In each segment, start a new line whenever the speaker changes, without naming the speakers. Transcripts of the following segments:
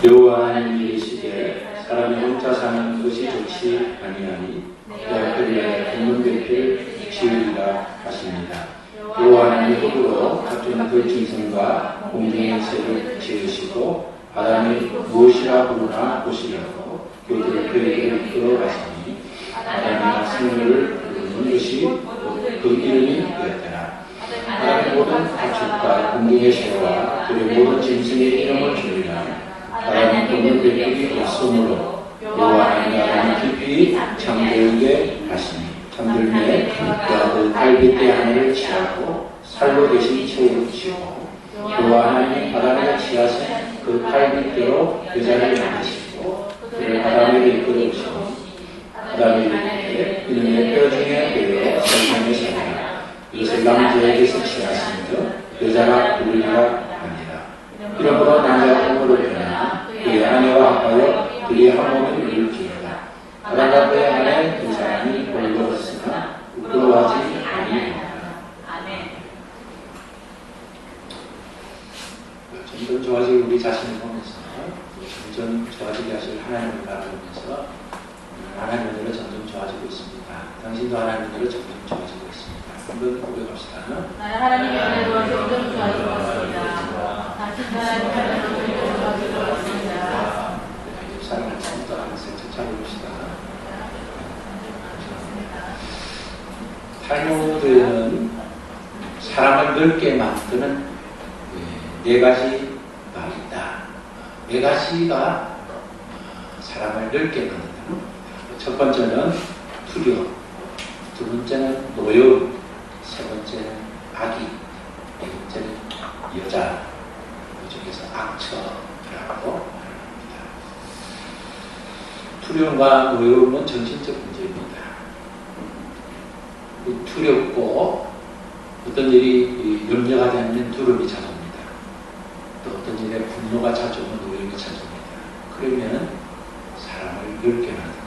여호와 하나님 이르시되 사람이 혼자 사는 것이 좋지 아니하니 그가 그리하여 공동되기를 지으리라 하십니다. 여호와 하나님이 흙으로 같은 그 짐승과 공중의 새를 지으시고 아담이 무엇이라 부르나 보시려고 그들을 그에게 이끌어 가시니 아담이 생물을 부르는 것이 그 이름이 되었더라. 아담의 모든 가축과 공중의 새와 그의 모든 짐승의 이름을 주리라. 아담이 공동되기를 없으므로 여호와 하나님이 아담을 깊이 잠들게 하시니 잠들매 그 아들 갈빗대 하늘을 취하고 살로 대신 채우시고 여호와 하나님이 아담에게 취하신 그 갈빗대로 여자를 만드시고 그를 아담에게 이끌어오시니 아담이 이르되 이는 내 뼈 중에 뼈여 세상에 사니라. 이것을 남자에게서 취하신 듯 여자가 부르리라 하니라. 이러므로 남자가 부모로 변하나 그의 아내와 합하여 둘이 한 몸을 이룰지어다. 아담과 그의 아내 두 사람이 벌거웠으나 부끄러워하지 아니하니라. 점점 좋아질 우리 자신을 보면서 점점 좋아지게 하실 하나님을 바라보면서 하나님으로 점점 좋아지고 있습니다. 당신도 하나님으로 점점 좋아지고 있습니다. 한번 고백합시다.
하나님의 은혜로 점점 좋아지고 있습니다. 당신도 하나님으로 점점 좋아지고 있습니다.
사랑을 참도 하면서 찾아봅시다. 탈무드는 사람을 넓게 만드는 네 가지 말이다. 네 가지가 사람을 넓게 만든다. 첫 번째는 투려, 두 번째는 노여, 세 번째는 악의, 네 번째는 여자, 그중에서 악처라고 말합니다. 투령과 노여움은 정신적 문제입니다. 두렵고 어떤 일이 염려가 되면 두려움이 찾아옵니다. 또 어떤 일에 분노가 찾아오면 노여움이 찾아옵니다. 그러면 사람을 넓게 만듭니다.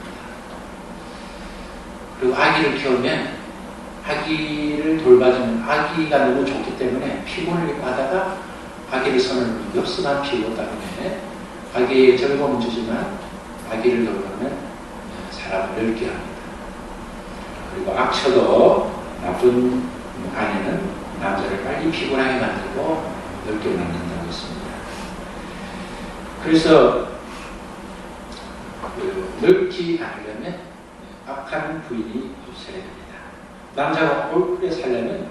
그리고 아기를 키우면 아기를 돌봐주면 아기가 너무 좋기 때문에 피곤을 받다가 아기를 손을 엽서나 피우고 때문에 아기의 즐거움을 주지만 아기를 돌보면 사람을 넓게 합니다. 그리고 악처도 나쁜 아내는 남자를 빨리 피곤하게 만들고 넓게 만든다고 했습니다. 그래서 넓지 않으려면 악한 부인이 없어야 됩니다. 남자가 올바르게 살려면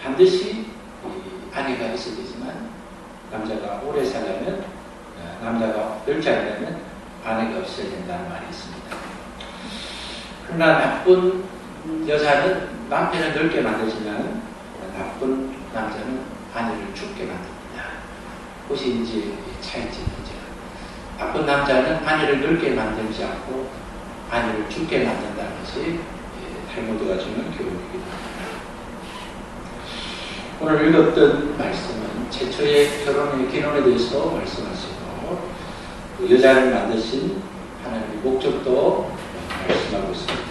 반드시 아내가 있어야 되지만 남자가 오래 살려면 남자가 넓지 않으려면 아내가 없어야 된다는 말이 있습니다. 그러나 나쁜 여자는 남편을 넓게 만들지만 나쁜 남자는 아내를 죽게 만듭니다. 그것이 이제 차이점이죠. 나쁜 남자는 아내를 넓게 만들지 않고 아내를 죽게 만든다는 것이 탈무드가 주는 교육이기도 합니다. 오늘 읽었던 말씀은 최초의 결혼의 기원에 대해서 말씀하시고 그 여자를 만드신 하나님의 목적도 말씀하고 있습니다.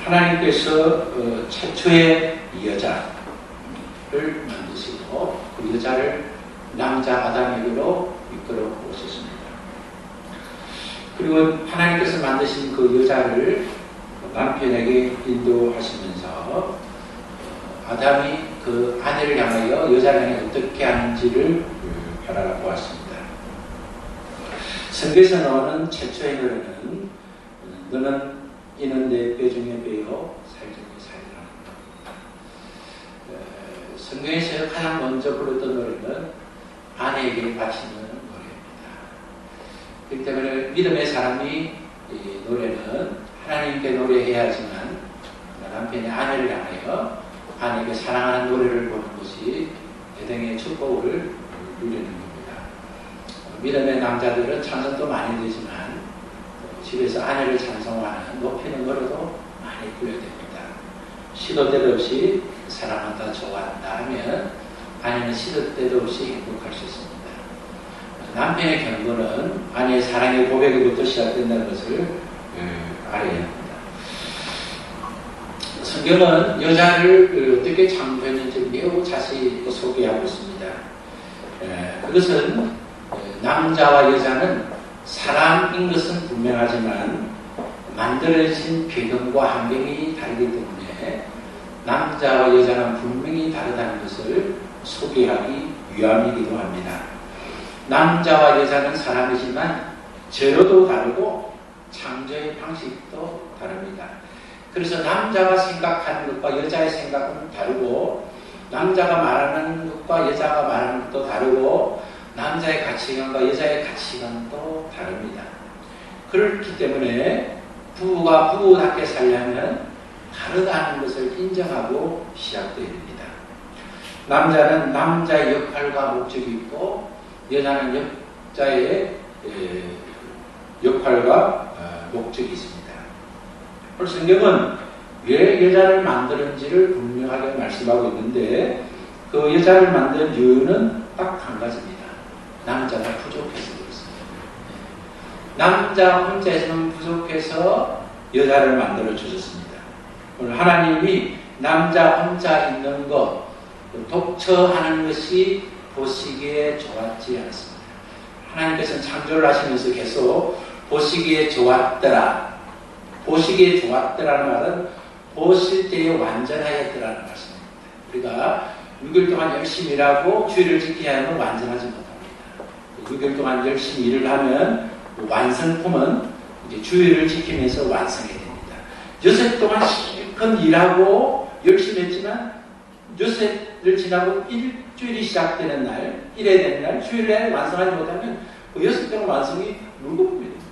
하나님께서 최초의 여자를 만드시고 그 여자를 남자 아담에게로 이끌어 오셨습니다. 그리고 하나님께서 만드신 그 여자를 남편에게 인도하시면서 아담이 그 아내를 향하여 여자를 향해 어떻게 하는지를 바라보았습니다. 성경에서 나오는 최초의 노래는 너는 이는 내 뼈 중에 뼈요 살 중에 살이라. 성경에서 가장 먼저 불렀던 노래는 아내에게 바치는 노래입니다. 그렇기 때문에 믿음의 사람이 이 노래는 하나님께 노래해야 하지만 남편의 아내를 향하여 아내에게 사랑하는 노래를 보는 것이 대등의 축복을 누리는 겁니다. 믿음의 남자들은 찬송도 많이 되지만 집에서 아내를 찬송하는 높이는 노래도 많이 불러야 됩니다. 시도 때도 없이 사랑한다, 좋아한다 하면 아내는 시도 때도 없이 행복할 수 있습니다. 남편의 경고는 아내의 사랑의 고백에부터 시작된다는 것을 알아야 합니다. 성경은 여자를 어떻게 창조했는지 매우 자세히 소개하고 있습니다. 그것은 남자와 여자는 사람인 것은 분명하지만 만들어진 배경과 환경이 다르기 때문에 남자와 여자는 분명히 다르다는 것을 소개하기 위함이기도 합니다. 남자와 여자는 사람이지만 재료도 다르고 창조의 방식도 다릅니다. 그래서 남자가 생각하는 것과 여자의 생각은 다르고 남자가 말하는 것과 여자가 말하는 것도 다르고 남자의 가치관과 여자의 가치관도 다릅니다. 그렇기 때문에 부부가 부부답게 살려면 다르다는 것을 인정하고 시작되어야 됩니다. 남자는 남자의 역할과 목적이 있고 여자는 여자의 역할과 목적이 있습니다. 그래서 성경은 왜 여자를 만드는지를 분명하게 말씀하고 있는데 그 여자를 만든 이유는 딱 한 가지입니다. 남자가 부족해서 그렇습니다. 남자 혼자서는 부족해서 여자를 만들어 주셨습니다. 오늘 하나님이 남자 혼자 있는 것, 독처하는 것이 보시기에 좋았지 않습니다. 하나님께서는 창조를 하시면서 계속 보시기에 좋았더라. 보시기에 좋았더라는 말은 보실 때에 완전하였더라는 말씀입니다. 우리가 6일 동안 열심히 일하고 주일을 지켜야 하면 완전하지 못합니다. 6일 동안 열심히 일을 하면 완성품은 이제 주일을 지키면서 완성이 됩니다. 6일 동안 실컷 일하고 열심히 했지만 6일을 지나고 일주일이 시작되는 날, 일해야 되는 날, 주일에 완성하지 못하면 그 6일 동안 완성이 물거품이 됩니다.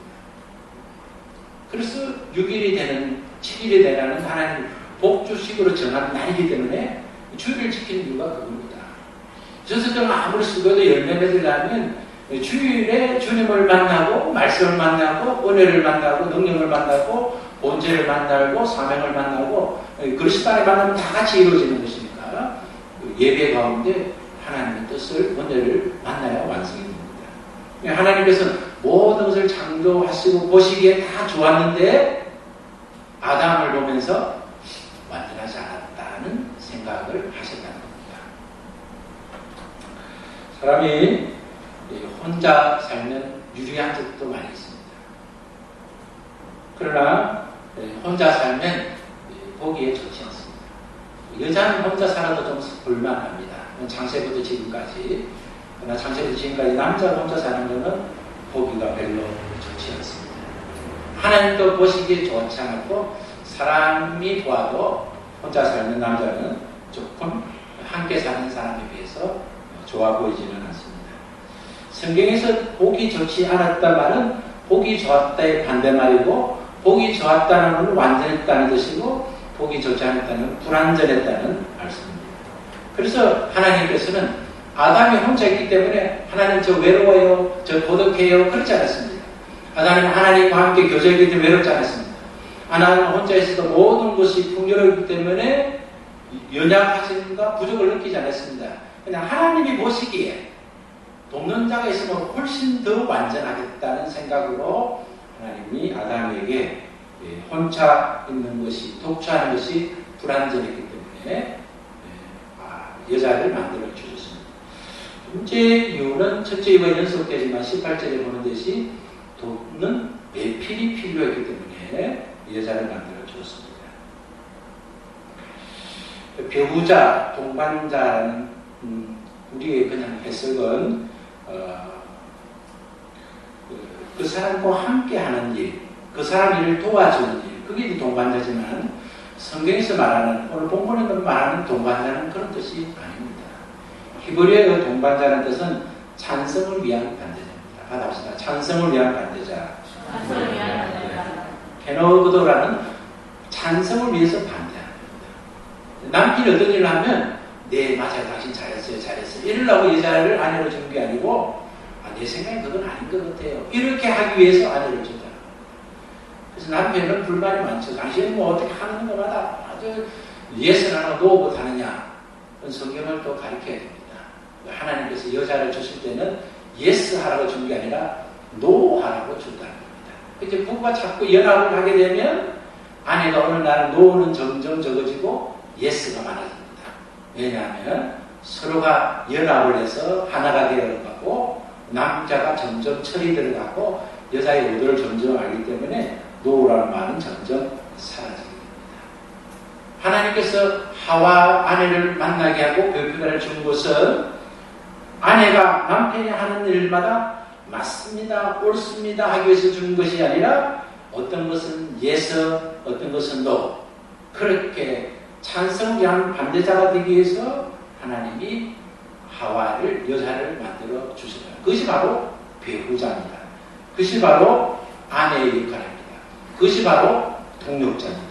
그래서 6일이 되는, 7일이 되는 하나님 복주식으로 정한 날이기 때문에 주일을 지키는 이유가 그겁니다. 6일 동안 아무리 쓰고도 열매 맺으려면 주일에 주님을 만나고 말씀을 만나고 은혜를 만나고 능력을 만나고 본체를 만나고 사명을 만나고 그리스도 안에 만나면 다 같이 이루어지는 것이니까 예배 가운데 하나님의 뜻을 은혜를 만나야 완성이 됩니다. 하나님께서는 모든 것을 창조하시고 보시기에 다 좋았는데 아담을 보면서 완전하지 않았다는 생각을 하셨다는 겁니다. 사람이 혼자 살면 유리한 적도 많이 있습니다. 그러나 혼자 살면 보기에 좋지 않습니다. 여자는 혼자 살아도 좀 볼만합니다. 창세부터 지금까지. 그러나 창세부터 지금까지 남자가 혼자 사는 것은 보기가 별로 좋지 않습니다. 하나님도 보시기에 좋지 않고 사람이 보아도 혼자 살는 남자는 조금 함께 사는 사람에 비해서 좋아 보이지는 않습니다. 성경에서 보기 좋지 않았다 말은 보기 좋았다의 반대말이고 보기 좋았다는 건 완전했다는 뜻이고 보기 좋지 않았다는 건 불완전했다는 말씀입니다. 그래서 하나님께서는 아담이 혼자 있기 때문에 하나님 저 외로워요, 저 고독해요 그렇지 않았습니다. 아담은 하나님과 함께 교제하기 때문에 외롭지 않았습니다. 하나님은 혼자 있어도 모든 것이 풍요롭기 때문에 연약하심과 부족을 느끼지 않았습니다. 그냥 하나님이 보시기에 돕는 자가 있으면 훨씬 더 완전하겠다는 생각으로 하나님이 아담에게 혼자 있는 것이, 독처하는 것이 불완전했기 때문에 여자를 만들어 주셨습니다. 문제 이유는 첫째 이유가 연속되지만 18절에 보는 듯이 돕는 배필이 필요했기 때문에 여자를 만들어 주었습니다. 배우자, 동반자는 우리의 그냥 해석은 그 사람과 함께 하는 일, 그 사람 일을 도와주는 일, 그게 동반자지만 성경에서 말하는, 오늘 본문에서 말하는 동반자는 그런 뜻이 아닙니다. 히브리어의 동반자는 뜻은 찬성을 위한 반대자입니다. 받아봅시다. 찬성을 위한 반대자.
찬성을 위한 반대자.
케노그도라는 찬성을 위해서 반대합니다. 남편이 어떤 일을 하면 네 맞아요, 당신 잘했어요, 잘했어요 이러려고 여자를 아내로 주는 게 아니고 내 생각에 그건 아닌 것 같아요 이렇게 하기 위해서 아내를 준다. 그래서 남편은 불만이 많죠. 당신은 뭐 어떻게 하는 것마다 아주 예스는 안 하고 노 못하느냐. 그건 성경을 또 가르쳐야 됩니다. 하나님께서 여자를 주실 때는 예스 하라고 준 게 아니라 노 하라고 준다는 겁니다. 이제 부부가 자꾸 연합을 하게 되면 아내가 어느 날은 노는 점점 적어지고 예스가 많아집니다. 왜냐하면 서로가 연합을 해서 하나가 되어가고 남자가 점점 철이 들어가고 여자의 의도를 점점 알기 때문에 노라는 말은 점점 사라지게 됩니다. 하나님께서 하와 아내를 만나게 하고 별표단을 준 것은 아내가 남편이 하는 일마다 맞습니다, 옳습니다 하기 위해서 준 것이 아니라 어떤 것은 예서, 어떤 것은 노. 그렇게 찬성한 반대자가 되기 위해서 하나님이 하와를, 여자를 만들어 주셨다. 그것이 바로 배우자입니다. 그것이 바로 아내의 역할입니다. 그것이 바로 동력자입니다.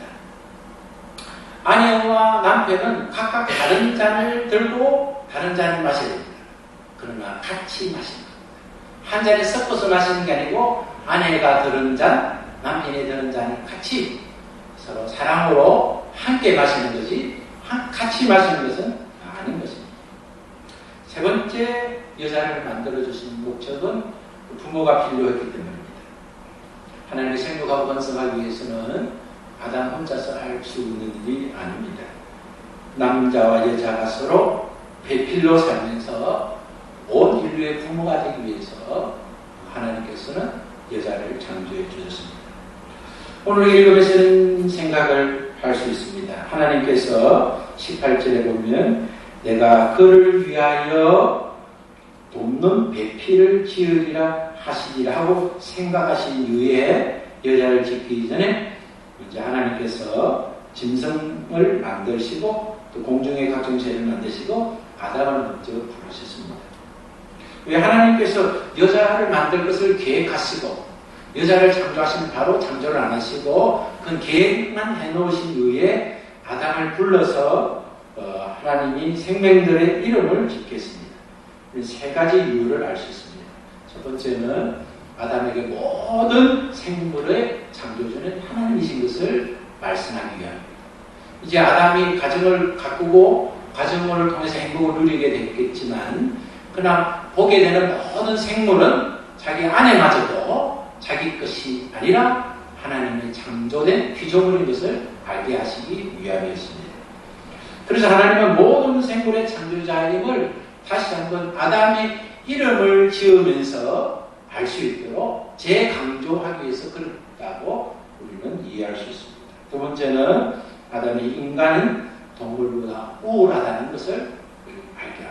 아내와 남편은 각각 다른 잔을 들고 다른 잔을 마셔야 됩니다. 그러나 같이 마시는 겁니다. 한 잔에 섞어서 마시는 게 아니고 아내가 들은 잔, 남편이 들은 잔을 같이 서로 사랑으로 함께 마시는 거지 같이 마시는 것은 아닌 것입니다. 세 번째 여자를 만들어주신 목적은 부모가 필요했기 때문입니다. 하나님의 생육하고 번성하기 위해서는 아담 혼자서 할 수 있는 일이 아닙니다. 남자와 여자가 서로 배필로 살면서 온 인류의 부모가 되기 위해서 하나님께서는 여자를 창조해 주셨습니다. 오늘 읽으면서는 생각을 할 수 있습니다. 하나님께서 18절에 보면 내가 그를 위하여 돕는 배필을 지으리라 하시리라 하고 생각하신 이후에 여자를 짓기 전에 이제 하나님께서 짐승을 만드시고 또 공중의 각종 새를 만드시고 아담을 먼저 부르셨습니다. 왜 하나님께서 여자를 만들 것을 계획하시고 여자를 창조하시면 바로 창조를 안 하시고 그 계획만 해놓으신 이후에 아담을 불러서 하나님이 생명들의 이름을 짓겠습니다. 세 가지 이유를 알 수 있습니다. 첫 번째는 아담에게 모든 생물의 창조주는 하나님이신 것을 말씀하기 위함입니다. 이제 아담이 가정을 가꾸고 가정을 통해서 행복을 누리게 됐겠지만 그러나 보게 되는 모든 생물은 자기 아내마저도 자기 것이 아니라 하나님의 창조된 피조물인 것을 알게 하시기 위함이었습니다. 그래서 하나님은 모든 생물의 창조자임을 다시 한번 아담이 이름을 지으면서 알 수 있도록 재강조하기 위해서 그렇다고 우리는 이해할 수 있습니다. 두 번째는 아담이 인간은 동물보다 우월하다는 것을 알게 합니다.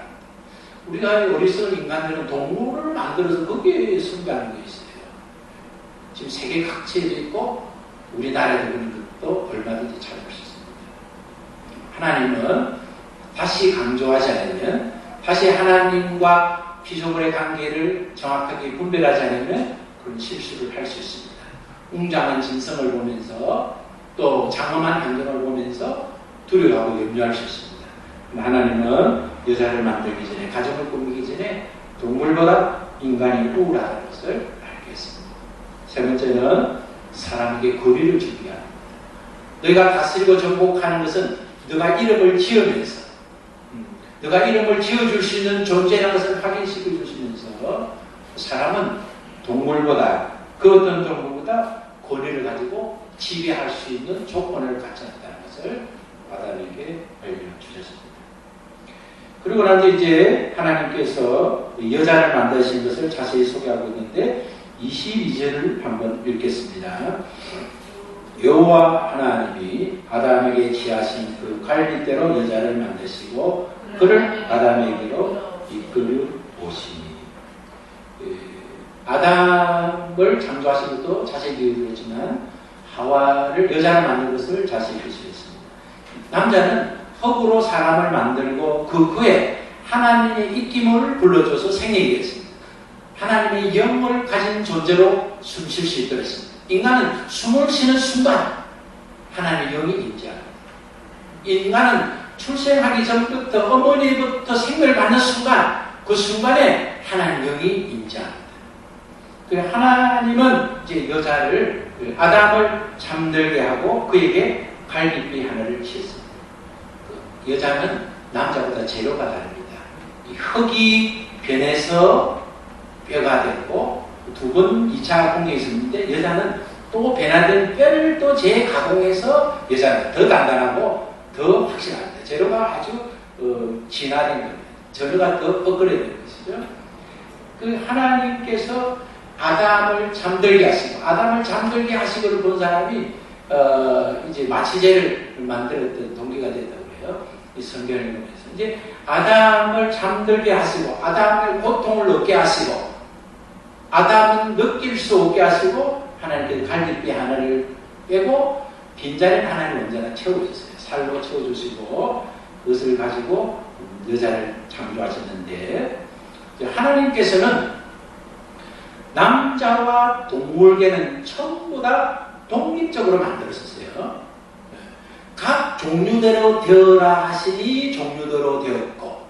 우리가 어리석은 인간들은 동물을 만들어서 거기에 숭배하는 게 있어요. 지금 세계 각지에도 있고 우리나라에도 그런 것도 얼마든지 찾을 수 있습니다. 하나님은 다시 강조하지 않으면 다시 하나님과 피조물의 관계를 정확하게 분별하지 않으면 그런 실수를 할 수 있습니다. 웅장한 짐승을 보면서 또 장엄한 환경을 보면서 두려워하고 염려할 수 있습니다. 하나님은 여자를 만들기 전에 가정을 꾸미기 전에 동물보다 인간이 우월하다는 것을 알게 했습니다. 세 번째는 사람에게 거리를 주게 합니다. 너희가 다스리고 정복하는 것은 너가 이름을 지으면서 너가 이름을 지어줄 수 있는 존재라는 것을 확인시켜 주시면서 사람은 동물보다 그 어떤 동물보다 권위를 가지고 지배할 수 있는 조건을 갖췄다는 것을 아담에게 알려주셨습니다. 그리고 나서 이제 하나님께서 여자를 만드신 것을 자세히 소개하고 있는데 22절을 한번 읽겠습니다. 여호와 하나님이 아담에게 지하신 그 갈빗대로 여자를 만드시고 그를 아담에게로 이끌어 오시니. 아담을 창조하신 것도 자세히 기억했지만 하와를 여자를 만든 것을 자세히 기억했습니다. 남자는 흙으로 사람을 만들고 그 후에 하나님의 입김을 불러줘서 생리게 했습니다. 하나님의 영을 가진 존재로 숨쉴 수 있도록 했습니다. 인간은 숨을 쉬는 순간 하나님의 영이 임재합니다. 인간은 출생하기 전부터 어머니부터 생명을 받는 순간 그 순간에 하나님의 영이 임재합니다. 하나님은 이제 여자를 아담을 잠들게 하고 그에게 갈빗대 하나를 지었습니다. 여자는 남자보다 재료가 다릅니다. 이 흙이 변해서 뼈가 됐고 두 번 2차 공격이 있었는데 여자는 또 변화된 뼈를 또 재가공해서 여자는 더 단단하고 더 확실합니다. 재료가 아주 진화된 겁니다. 전혀가 더 뻐그려야 되는 것이죠. 그 하나님께서 아담을 잠들게 하시고를 본 사람이 이제 마취제를 만들었던 동기가 됐다고 해요. 이 성경을 보면서 이제 아담을 잠들게 하시고 아담을 고통을 얻게 하시고 아담은 느낄 수 없게 하시고 하나님께서 갈빗대 하나를 빼고 빈자리는 하나님 언제나 채워주셨어요. 살로 채워주시고 그것을 가지고 여자를 창조하셨는데 하나님께서는 남자와 동물계는 전부 다 독립적으로 만들었었어요. 각 종류대로 되어라 하시니 종류대로 되었고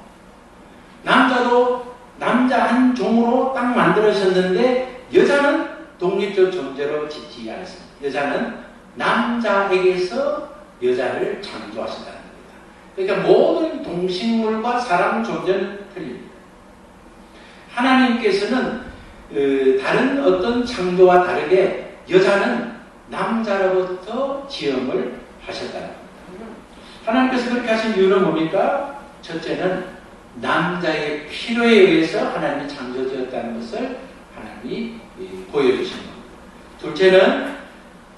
남자도 남자 한 종으로 딱 만들어졌는데 여자는 독립적 존재로 짓지 않았습니다. 여자는 남자에게서 여자를 창조하신다는 겁니다. 그러니까 모든 동식물과 사람 존재는 틀립니다. 하나님께서는 다른 어떤 창조와 다르게 여자는 남자로부터 지음을 하셨다는 겁니다. 하나님께서 그렇게 하신 이유는 뭡니까? 첫째는 남자의 필요에 의해서 하나님이 창조되었다는 것을 하나님이 보여주신 겁니다. 둘째는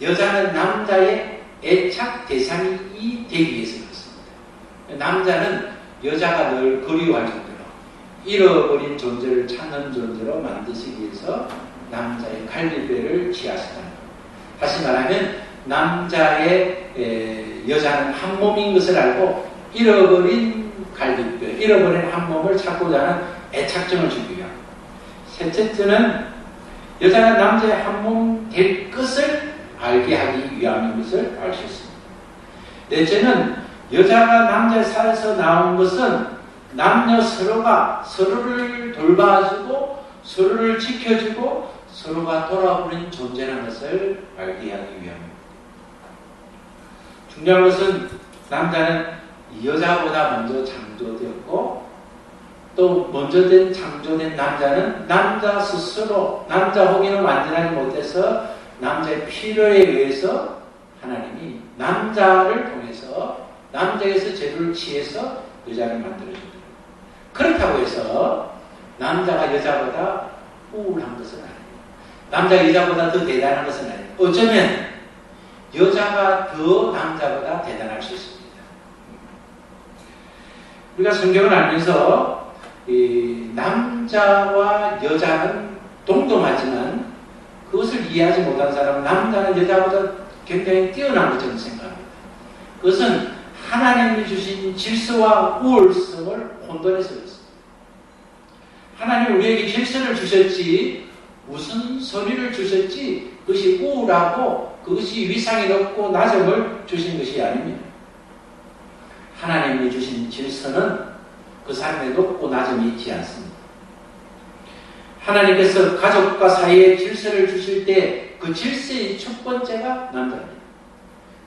여자는 남자의 애착 대상이 되기 위해서 그렇습니다. 남자는 여자가 늘 그리워할 정도로 잃어버린 존재를 찾는 존재로 만드시기 위해서 남자의 갈빗배를 지하시다는 겁니다. 다시 말하면 남자의 여자는 한 몸인 것을 알고 잃어버린 갈빗배, 잃어버린 한 몸을 찾고자 하는 애착증을 주기 위함. 셋째는 여자는 남자의 한 몸 될 것을 알게 하기 위함인 것을 알 수 있습니다. 넷째는 여자가 남자의 살에서 나온 것은 남녀 서로가 서로를 돌봐주고 서로를 지켜주고 서로가 돌아보는 존재라는 것을 알게 하기 위함입니다. 중요한 것은 남자는 여자보다 먼저 창조되었고 또 먼저 창조된 남자는 남자 스스로 남자 혹여는 완전하지 못해서 남자의 필요에 의해서 하나님이 남자를 통해서 남자에서 재료를 취해서 여자를 만들어줍니다. 그렇다고 해서 남자가 여자보다 우울한 것은 아닙니다. 남자가 여자보다 더 대단한 것은 아닙니다. 어쩌면 여자가 더 남자보다 대단할 수 있습니다. 우리가 성경을 알면서 이 남자와 여자는 동등하지만 그것을 이해하지 못한 사람은 남자는 여자보다 굉장히 뛰어난 것처럼 생각합니다. 그것은 하나님이 주신 질서와 우월성을 혼돈해서 그렇습니다. 하나님이 우리에게 질서를 주셨지 무슨 소리를 주셨지 그것이 우울하고 그것이 위상이 높고 낮음을 주신 것이 아닙니다. 하나님이 주신 질서는 그 사람에 높고 낮음이 있지 않습니다. 하나님께서 가족과 사이에 질서를 주실 때 그 질서의 첫 번째가 남자입니다.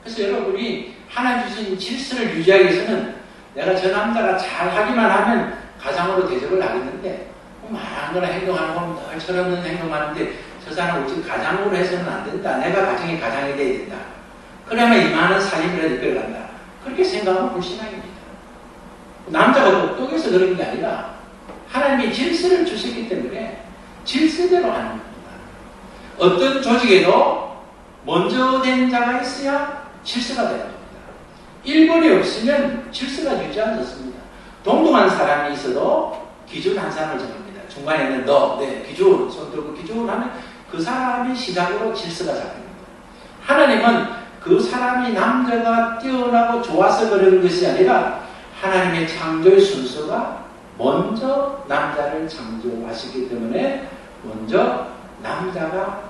그래서 여러분이 하나님 주신 질서를 유지하기 위해서는 내가 저 남자가 잘 하기만 하면 가장으로 대접을 하겠는데 말한 거나 행동하는 건 늘 철없는 행동하는데 저 사람 우리 가장으로 해서는 안 된다. 내가 가정의 가장이 돼야 된다. 그러면 이만한 살림이라도 이끌어간다. 그렇게 생각하면 불신앙입니다. 남자가 똑똑해서 그런 게 아니라 하나님이 질서를 주셨기 때문에 질서대로 하는 겁니다. 어떤 조직에도 먼저 된 자가 있어야 질서가 되는 겁니다. 1번이 없으면 질서가 유지하지 동등한 사람이 있어도 기준 한 사람을 정합니다. 중간에는 너, 네, 기준, 손 들고 기준 하면 그 사람이 시작으로 질서가 잡힙니다. 하나님은 그 사람이 남자가 뛰어나고 좋아서 그러는 것이 아니라 하나님의 창조의 순서가 먼저 남자를 창조하시기 때문에 먼저 남자가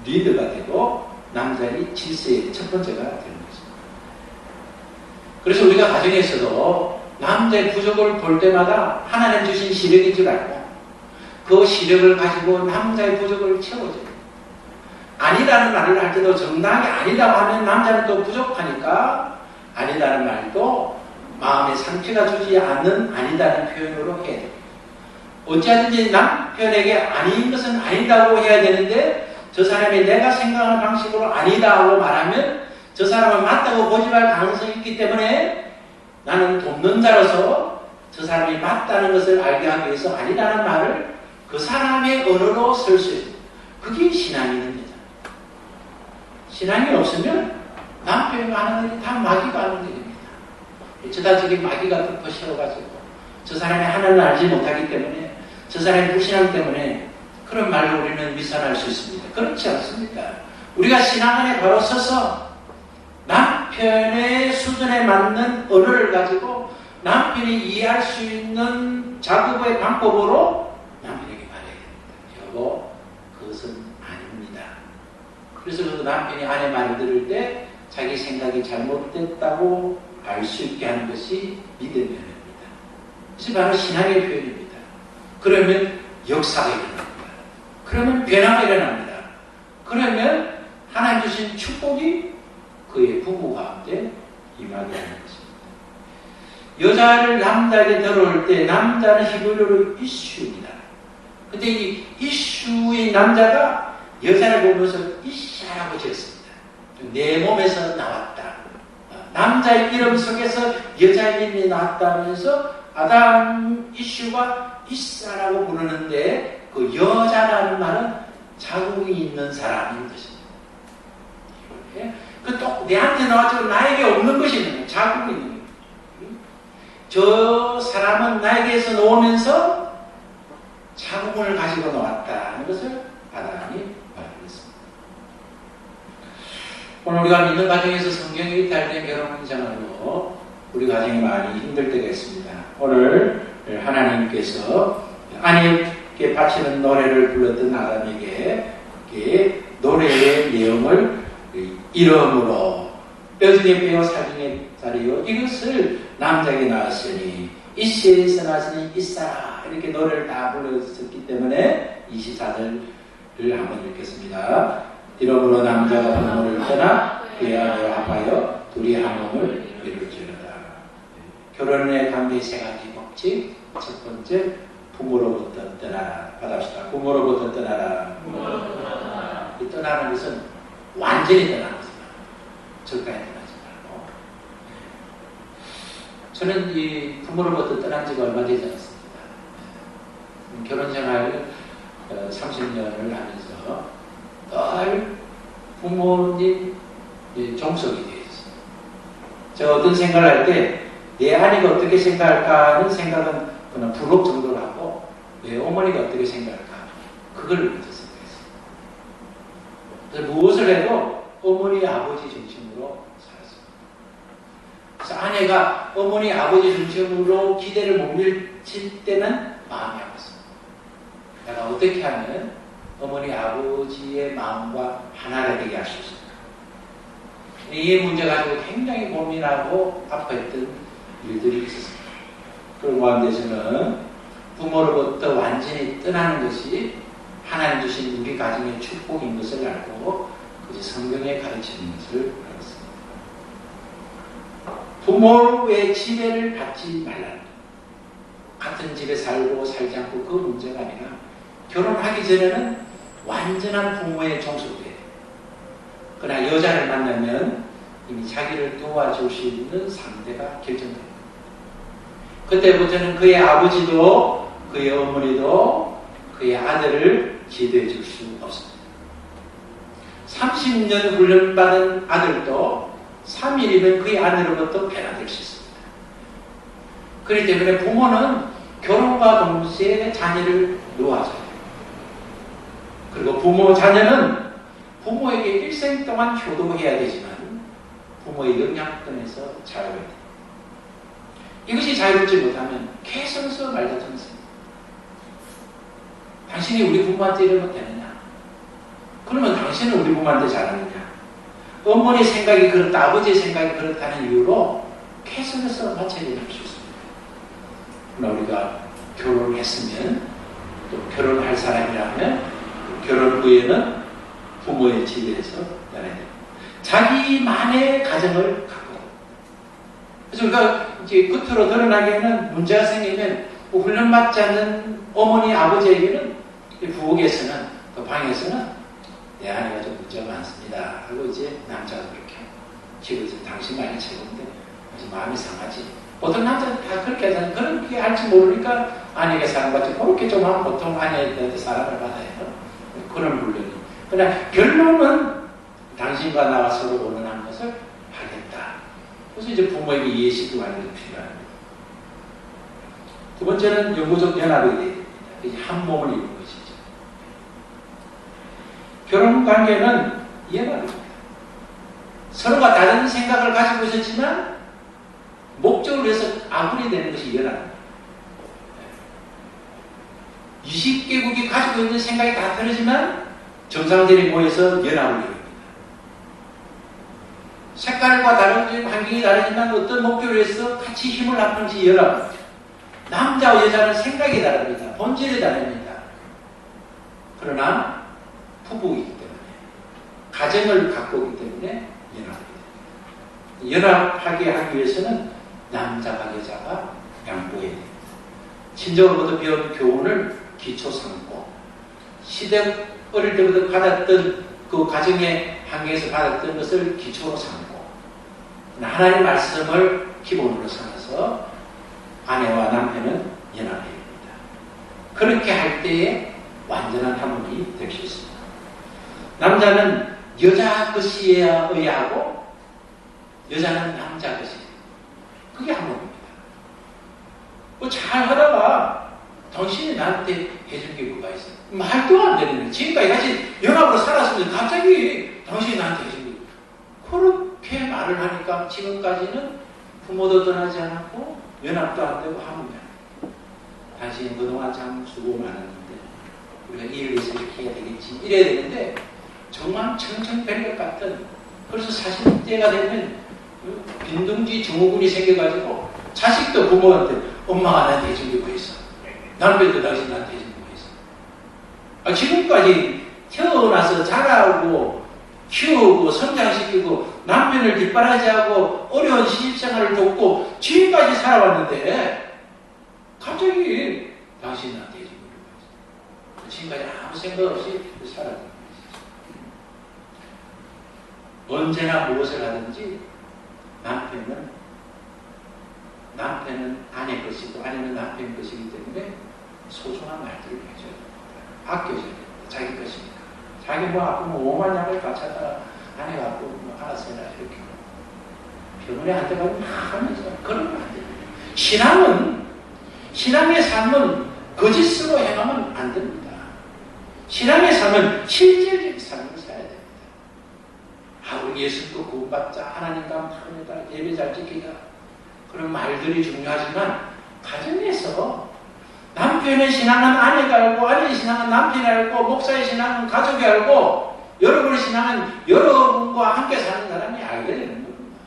리더가 되고 남자의 질서의 첫 번째가 되는 것입니다. 그래서 우리가 가정에서도 남자의 부족을 볼 때마다 하나님 주신 시력인 줄 알고 그 시력을 가지고 남자의 부족을 채워줘요. 아니라는 말을 할 때도 정당하게 아니라고 하면 남자는 또 부족하니까 아니라는 말도 마음에 상처가 주지 않는 아니다는 표현으로 해야 돼요. 어찌하든지 남편에게 아닌 것은 아니다고 해야 되는데 저 사람이 내가 생각하는 방식으로 아니다고 말하면 저 사람은 맞다고 고집할 가능성이 있기 때문에 나는 돕는 자로서 저 사람이 맞다는 것을 알게 하기 위해서 아니라는 말을 그 사람의 언어로 쓸 수 있어요. 그게 신앙이 있는 거잖아요. 신앙이 없으면 남편이 하는 일이 다 마귀가 하는 일입니다. 저다 저기 마귀가 덮어 씌워가지고 저 사람이 하나님을 알지 못하기 때문에 저 사람이 불신하기 때문에 그런 말로 우리는 위선할 수 있습니다. 그렇지 않습니까? 우리가 신앙 안에 바로 서서 남편의 수준에 맞는 언어를 가지고 남편이 이해할 수 있는 자극의 방법으로 남편에게 말해야 됩니다. 여보, 그것은 아닙니다. 그래서 그 남편이 아내 말을 들을 때 자기 생각이 잘못됐다고 알 수 있게 하는 것이 믿음의 표현입니다. 그것이 바로 신앙의 표현입니다. 그러면 역사가 일어납니다. 그러면 변화가 일어납니다. 그러면 하나님 주신 축복이 그의 부부 가운데 임하게 하는 것입니다. 여자를 남자에게 들어올 때 남자는 히브리어로 이슈입니다. 근데 이 이슈의 남자가 여자를 보면서 이샤라고 지었습니다. 내 몸에서 나왔다. 남자의 이름 속에서 여자의 이름이 나왔다면서 아담 이슈가 이사라고 부르는데 그 여자라는 말은 자궁이 있는 사람인 것입니다. 그 또 내한테 나와서 나에게 없는 것이 있는 거예요. 자궁이 있는 거예요. 저 사람은 나에게서 나오면서 자궁을 가지고 나왔다는 것을 아담이 말했습니다. 오늘 우리가 믿는 가정에서 성경이 이탈된 결혼 생활로 우리 가정이 많이 힘들 때가 있습니다. 오늘 하나님께서 아내에게 바치는 노래를 불렀던 아담에게 노래의 내용을 이름으로 뼈중에 뼈요 살중에 살이요 이것을 남자에게 낳았으니 이시에서 낳았으니 이사라 이렇게 노래를 다 불렀었기 때문에 24절을 한번 읽겠습니다. 이러므로 남자가 부모를 떠나 그의 아내와 합하여 둘이 한 몸을 이룰지어다. 결혼의 관계의 세 가지 법칙. 첫 번째, 부모로부터 떠나라. 받아봅시다. 부모로부터 떠나라. 이 떠나는 것은 완전히 떠나는 것입니다. 절까지 떠나지 말고. 저는 이 부모로부터 떠난 지가 얼마 되지 않습니다. 결혼 생활 30년을 하면서 늘 부모님 종속이 되어 있습니다. 제가 어떤 생각을 할 때 내 아내가 어떻게 생각할까 하는 생각은 그냥 부럽 정도로 하고 내 어머니가 어떻게 생각할까 그걸 먼저 생각했습니다. 그래서 무엇을 해도 어머니 아버지 중심으로 살았습니다. 그래서 아내가 어머니 아버지 중심으로 기대를 못 미칠 때는 마음이 아팠습니다. 내가 어떻게 하면 어머니 아버지의 마음과 하나가 되게 할 수 있습니다. 이 문제 가지고 굉장히 고민하고 아파했던 일들이 있었습니다. 그런 가운데서는 부모로부터 완전히 떠나는 것이 하나님 주신 우리 가정의 축복인 것을 알고 그것이 성경에 가르치는 것을 알았습니다. 부모의 지배를 받지 말라는 것. 같은 집에 살고 살지 않고 그 문제가 아니라 결혼하기 전에는 완전한 부모의 종속돼야 돼요. 그러나 여자를 만나면 이미 자기를 도와줄 수 있는 상대가 결정됩니다. 그때부터는 그의 아버지도 그의 어머니도 그의 아들을 지도해 줄 수 없습니다. 30년 훈련받은 아들도 3일이면 그의 아내로부터 변화될 수 있습니다. 그렇기 때문에 부모는 결혼과 동시에 자녀를 놓아줘야 돼요. 그리고 부모 자녀는 부모에게 일생 동안 효도해야 되지만 부모의 영향권에서 자유해야 돼요. 이것이 자유롭지 못하면 계속해서 말다툼했습니다. 당신이 우리 부모한테 이러면 되느냐? 그러면 당신은 우리 부모한테 잘하느냐? 어머니 생각이 그렇다, 아버지의 생각이 그렇다는 이유로 계속해서 마찰이 날 수 있습니다. 그러나 우리가 결혼을 했으면 또 결혼할 사람이라면 결혼 후에는 부모의 지배에서 나가야 됩니다. 자기만의 가정을 갖고. 그래서 우리가 이제 겉으로 드러나기에는 문제가 생기면 훈련받지 않는 어머니, 아버지에게는 부엌에서는, 그 방에서는 내 아내가 좀 문제가 많습니다. 하고 이제 남자가 그렇게 지금 당신 많이 최고인데 마음이 상하지. 보통 남자는 다 그렇게 하잖아요. 그렇게 할지 모르니까 아내에게 사랑받지. 그렇게 좀 하면 보통 아내한테 사랑을 받아요. 그런 물론이. 그러나 결론은 당신과 나와 서로 원하는 것을 하겠다. 그래서 이제 부모에게 이해시키고 하는 것이 필요합니다. 두 번째는 영구적 연합이 되어야 됩니다. 한 몸을 이루는 것이죠. 결혼 관계는 연합입니다. 서로가 다른 생각을 가지고 있었지만 목적을 위해서 아군이 되는 것이 연합입니다. 20개국이 가지고 있는 생각이 다 다르지만 정상들이 모여서 연합을 이룹니다. 색깔과 다른 환경이 다르지만 어떤 목표를 위해서 같이 힘을 합한 것이 연합입니다. 남자와 여자는 생각이 다릅니다. 본질이 다릅니다. 그러나 부부이기 때문에 가정을 갖고 있기 때문에 연합입니다. 연합하게 하기 위해서는 남자가 여자가 양보해야 됩니다. 친정으로부터 배운 교훈을 기초 삼고 시대 어릴 때부터 받았던 그 가정의 환경에서 받았던 것을 기초로 삼고 하나님의 말씀을 기본으로 삼아서 아내와 남편은 연합해야 됩니다. 그렇게 할 때에 완전한 화목이 될 수 있습니다. 남자는 여자 것이어야 하고 여자는 남자 것이에요. 그게 화목입니다. 잘 하다가 당신이 나한테 해준 게 뭐가 있어요? 말도 안 되는 거예요. 지금까지 같이 연합으로 살았으면 갑자기 당신이 나한테 해준 게 그렇게 말을 하니까 지금까지는 부모도 떠나지 않았고 연합도 안 되고 하면 당신이 그동안 참 수고 많았는데 우리가 이를 위해서 이렇게 해야 되겠지 이래야 되는데 정말 청천벽력 같은 그래서 40대가 되면 빈둥지 증후군이 생겨가지고 자식도 부모한테 엄마가 나한테 해준 게 뭐 있어? 남편도 당신 나한테 해준 게 뭐 있어? 지금까지 태어나서 자라고 키우고 성장시키고 남편을 뒷바라지하고 어려운 시집생활을 돕고 지금까지 살아왔는데 갑자기 당신 나한테 해준 게 뭐 있어? 지금까지 아무 생각 없이 살아왔는 거죠. 언제나 무엇을 하든지 남편은 아내 것이고 아내는 남편 것이기 때문에 소중한 말들을 해줘야 됩니다. 아껴줘야 됩니다. 자기 것이니까. 자기 뭐 아프면 오만 약을 갖다가 아내가 아프면 뭐 알아서 해라 이렇게 병원에 한 대 가면 막 하면서 그러면 안 됩니다. 신앙의 삶은 거짓으로 행하면 안 됩니다. 신앙의 삶은 실질적인 삶을 살아야 됩니다. 우리 예수 믿고 구원받자 하나님과 함께하다 예배 잘 지키자 그런 말들이 중요하지만 가정에서 남편의 신앙은 아내가 알고 아내의 신앙은 남편이 알고 목사의 신앙은 가족이 알고 여러분의 신앙은 여러분과 함께 사는 사람이 알게 되는 겁니다.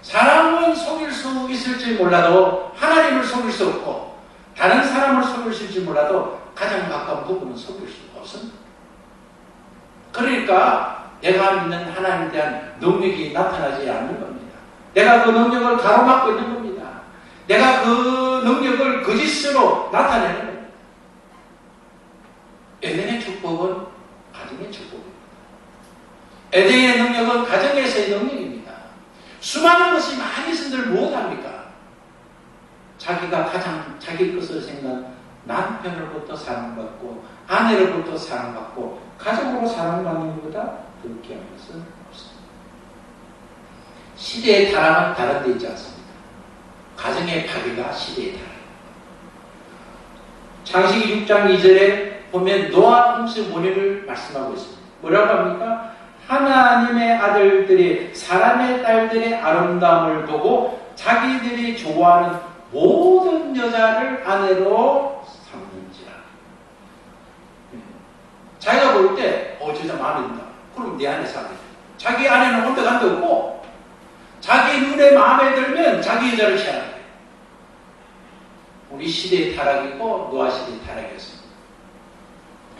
사람은 속일 수 있을지 몰라도 하나님을 속일 수 없고 다른 사람을 속일 수 있을지 몰라도 가장 가까운 부부는 속일 수 없습니다. 그러니까 내가 믿는 하나님에 대한 능력이 나타나지 않는 겁니다. 내가 그 능력을 가로막고 있는 겁니다. 내가 그 능력을 거짓으로 나타내는 겁니다. 에덴의 축복은 가정의 축복입니다. 에덴의 능력은 가정에서의 능력입니다. 수많은 것이 많이 있은들 무엇합니까? 자기가 가장 자기 것을 생각한 남편으로부터 사랑받고 아내로부터 사랑받고 가족으로 사랑받는 것보다 그렇게 하는 것은 없습니다. 시대의 타락은 다른 데 있지 않습니다. 가정의 파괴가 시대의 타락. 창세기 6장 2절에 보면 노아 홍수 원인을 말씀하고 있습니다. 뭐라고 합니까? 하나님의 아들들이 사람의 딸들의 아름다움을 보고 자기들이 좋아하는 모든 여자를 아내로 삼는지라. 자기가 볼 때 저 여자 마음에 든다. 그럼 내 안에 살게. 자기 아내는 온데 간데 없고 자기 눈에 마음에 들면 자기 여자를 취하는 거예요. 우리 시대의 타락이고 노아 시대의 타락이었습니다.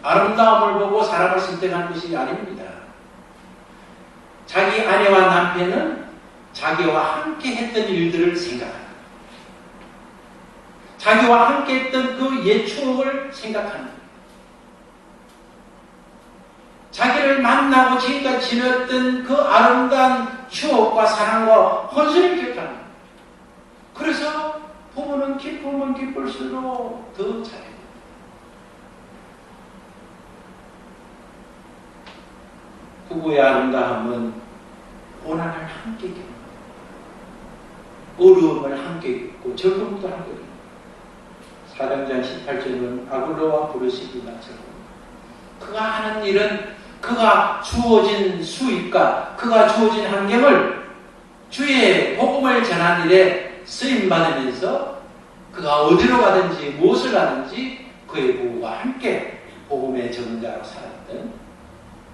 아름다움을 보고 사람을 선택하는 것이 아닙니다. 자기 아내와 남편은 자기와 함께 했던 일들을 생각합니다. 자기와 함께 했던 그 옛 추억을 생각합니다. 자기를 만나고 지금까지 지냈던 그 아름다운 추억과 사랑과 헌신을 기억합니다. 그래서 부부는 기쁘면 기쁠수록 더 잘해요. 부부의 아름다움은 고난을 함께 겪는, 어려움을 함께 겪고 즐거움도 함께 겪는. 사도행전 18절은 아굴로와 부르시기가처럼 그가 하는 일은 그가 주어진 수입과 그가 주어진 환경을 주의 복음을 전하는 일에 쓰임받으면서 그가 어디로 가든지 무엇을 하든지 그의 부부와 함께 복음의 전자로 살았던,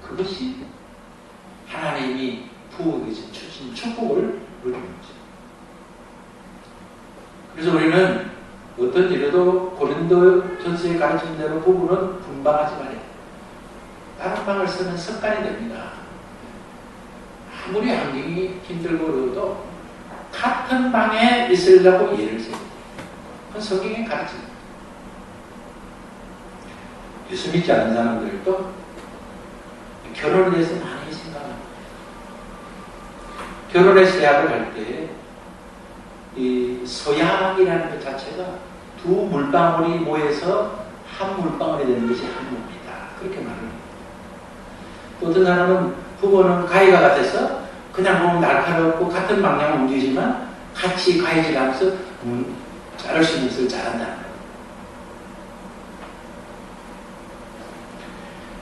그것이 하나님이 부부에게 주신 축복을 누리는 거죠. 그래서 우리는 어떤 일에도 고린도 전서에 가르친 대로 부부는 분방하지 말아야 돼요. 다른 방을 쓰는 습관이 됩니다. 아무리 환경이 힘들고 어려워도 같은 방에 있으려고 예를 세요. 그건 성경에 가르칩니다. 예수 믿지 않는 사람들도 결혼에 대해서 많이 생각합니다. 결혼해서 예약을 할 때 이 서약이라는 것 자체가 두 물방울이 모여서 한 물방울이 되는 것이 한몸이다, 그렇게 말을 합니다. 또 어떤 사람은 부부는 가위가 같아서 그냥 보면 날카롭고 같은 방향을 움직이지만 같이 가위질하면서 자를 수 있는 것을 잘한다는 거예요.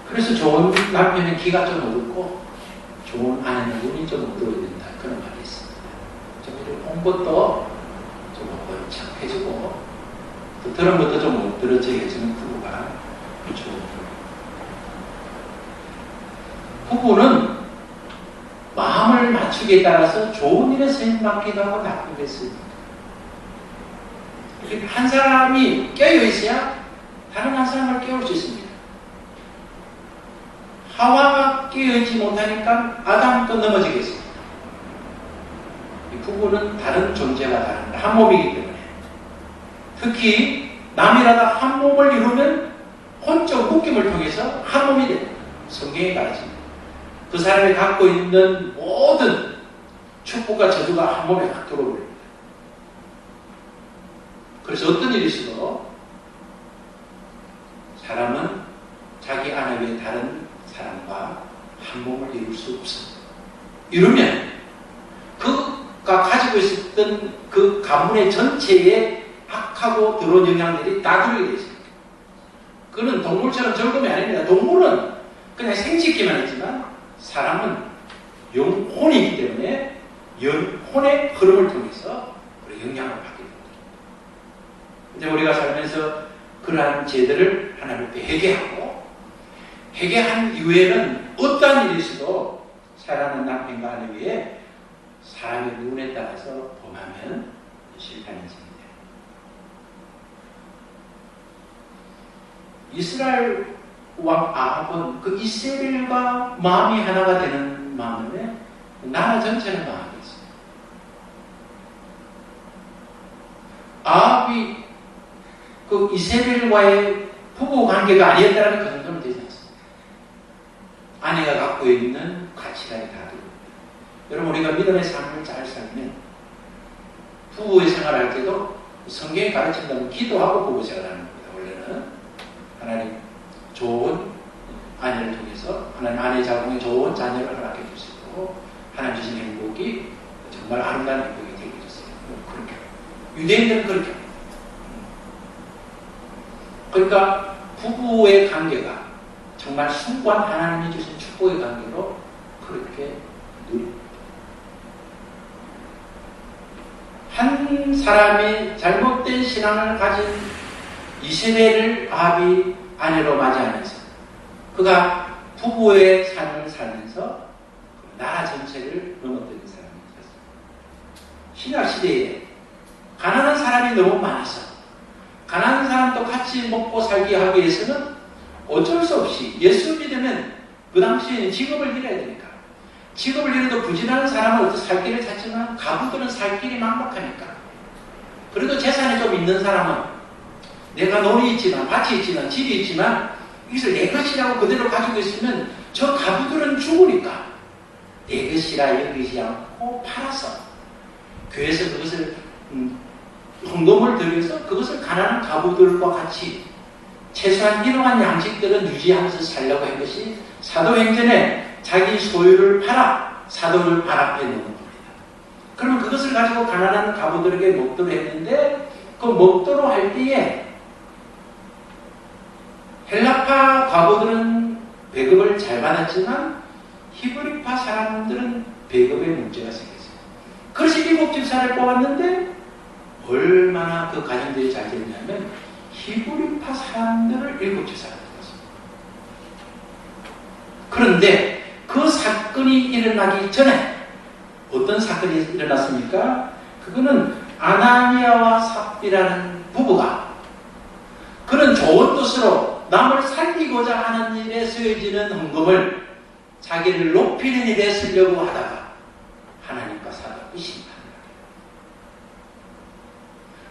그래서 좋은 남편의 기가 좀 어둡고 좋은 아내는 눈이 좀 어두워야 된다, 그런 말이 있습니다. 좀 이렇게 본 것도 좀 번창해지고 또 들은 것도 좀 못 들어지게 해주는 부부가 좋은 부부. 부부는 마음을 맞추기에 따라서 좋은 일에 쓰임받기도 하고 나쁜 일에 쓰임받기도 하고, 한 사람이 깨어있어야 다른 한 사람을 깨울 수 있습니다. 하와가 깨어있지 못하니까 아담도 넘어지겠습니다. 이 부부는 다른 존재가 다른 한 몸이기 때문에, 특히 남이라도 한 몸을 이루면 혼적 묶임을 통해서 한 몸이 됩니다. 성경에 가르칩니다. 그 사람이 갖고 있는 모든 축복과 저주가 한 몸에 확 들어옵니다. 그래서 어떤 일이 있어도 사람은 자기 안에 외에 다른 사람과 한 몸을 이룰 수 없습니다. 이루면 그가 가지고 있었던 그 가문의 전체에 악하고 더러운 영향들이 다 들어오게 되어 있습니다. 그는 동물처럼 즐거움이 아닙니다. 동물은 그냥 생식기만 있지만 사람은 영혼이기 때문에 영혼의 흐름을 통해서 영향을 받게 됩니다. 이제 우리가 살면서 그러한 죄들을 하나님 앞에 회개하고, 회개한 이후에는 어떠한 일이 있어도 사랑하는 남편과 아내 위에 사람의 눈에 따라서 범하면 실패하는 죄입니다. 이스라엘 왕 아합은 그 이세벨과 마음이 하나가 되는 마음에 나라 전체를 망하게 했어요. 아합이 그 이세벨과의 부부 관계가 아니었다는 그 정도는 되지 않습니다. 아내가 갖고 있는 가치관이 다르고, 여러분 우리가 믿음의 삶을 잘 살면 부부의 생활할 때도 성경이 가르친다면 기도하고 부부 생활하는 겁니다. 원래는 하나님 좋은 아내를 통해서 하나님 아내 자궁에 좋은 자녀를 허락해 주시고 하나님 주신 행복이 정말 아름다운 행복이 되게 해주세요. 그렇게 유대인들은 그렇게 합니다. 그러니까 부부의 관계가 정말 숭고한 하나님이 주신 축복의 관계로 그렇게 누립니다. 한 사람이 잘못된 신앙을 가진 이세벨을 아합이 아내로 맞이하면서 그가 부부의 삶을 살면서 나라 전체를 넘어뜨린 사람이 되었습니다. 신약시대에 가난한 사람이 너무 많아서 가난한 사람도 같이 먹고 살게 하기 위해서는 어쩔 수 없이 예수 믿으면 그 당시에는 직업을 잃어야 되니까, 직업을 잃어도 부진한 사람은 어떤 살 길을 찾지만 가부들은 살 길이 막막하니까, 그래도 재산이 좀 있는 사람은 내가 논이 있지만 밭이 있지만 집이 있지만 이것을 내 것이라고 그대로 가지고 있으면 저 가부들은 죽으니까 내 것이라 여기지 않고 팔아서 교회에서 그것을 헌금을 들여서 그것을 가난한 가구들과 같이 최소한 이러한 양식들은 유지하면서 살려고 한 것이 사도행전에 자기 소유를 팔아 사도를 발 앞에 놓은 겁니다. 그러면 그것을 가지고 가난한 가부들에게 먹도록 했는데 그 먹도록 할 때에 헬라파 과부들은 배급을 잘 받았지만 히브리파 사람들은 배급에 문제가 생겼어요. 그래서 7 집사를 뽑았는데 얼마나 그 가정들이 잘 됐냐면 히브리파 사람들을 7 집사를 뽑았습니다. 그런데 그 사건이 일어나기 전에 어떤 사건이 일어났습니까? 그거는 아나니아와 삽비라는 부부가 그런 좋은 뜻으로 남을 살리고자 하는 일에 쓰여지는 헌금을 자기를 높이는 일에 쓰려고 하다가 하나님과 싸우고 심판을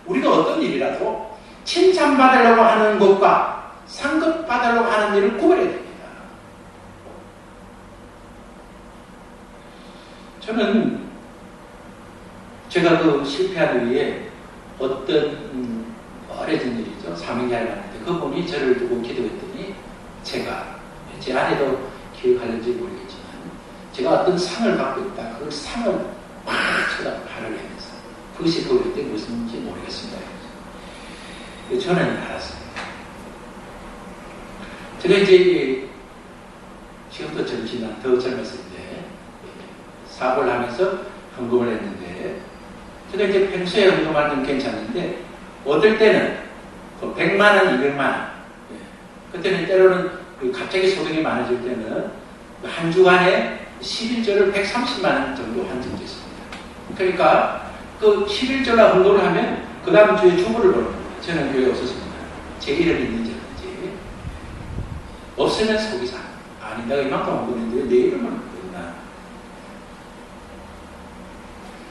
우리가 어떤 일이라도 칭찬받으려고 하는 것과 상급받으려고 하는 일을 구별해야 됩니다. 저는 제가 그 실패하기 위해 어떤 어려진 일이죠. 사명자를 만났는데 그분이 저를 두고 기도했더니 제가 제 아내도 기억하는지 모르겠지만 제가 어떤 상을 받고 있다. 그 상을 막 쳐다 발을 하면서 그것이 그때 무슨지 모르겠습니다. 저는 알았습니다. 제가 이제 지금도 젊지만 더 젊었을 때 사업을 하면서 헌금을 했는데 제가 이제 평소에 헌금할 때는 괜찮은데 어떨 때는 100만 원, 200만 원 그때는 때로는 갑자기 소득이 많아질 때는 한 주간에 11조를 130만 원 정도 한 적도 있습니다. 그러니까 그 11조나 헌금을 하면 그 다음 주에 주부를 보는 겁니다. 저는 교회에 없었습니다. 제 이름이 있는지 없으면 속이 상. 아니 내가 이만큼 헌금했는데 내 이름을 모르나.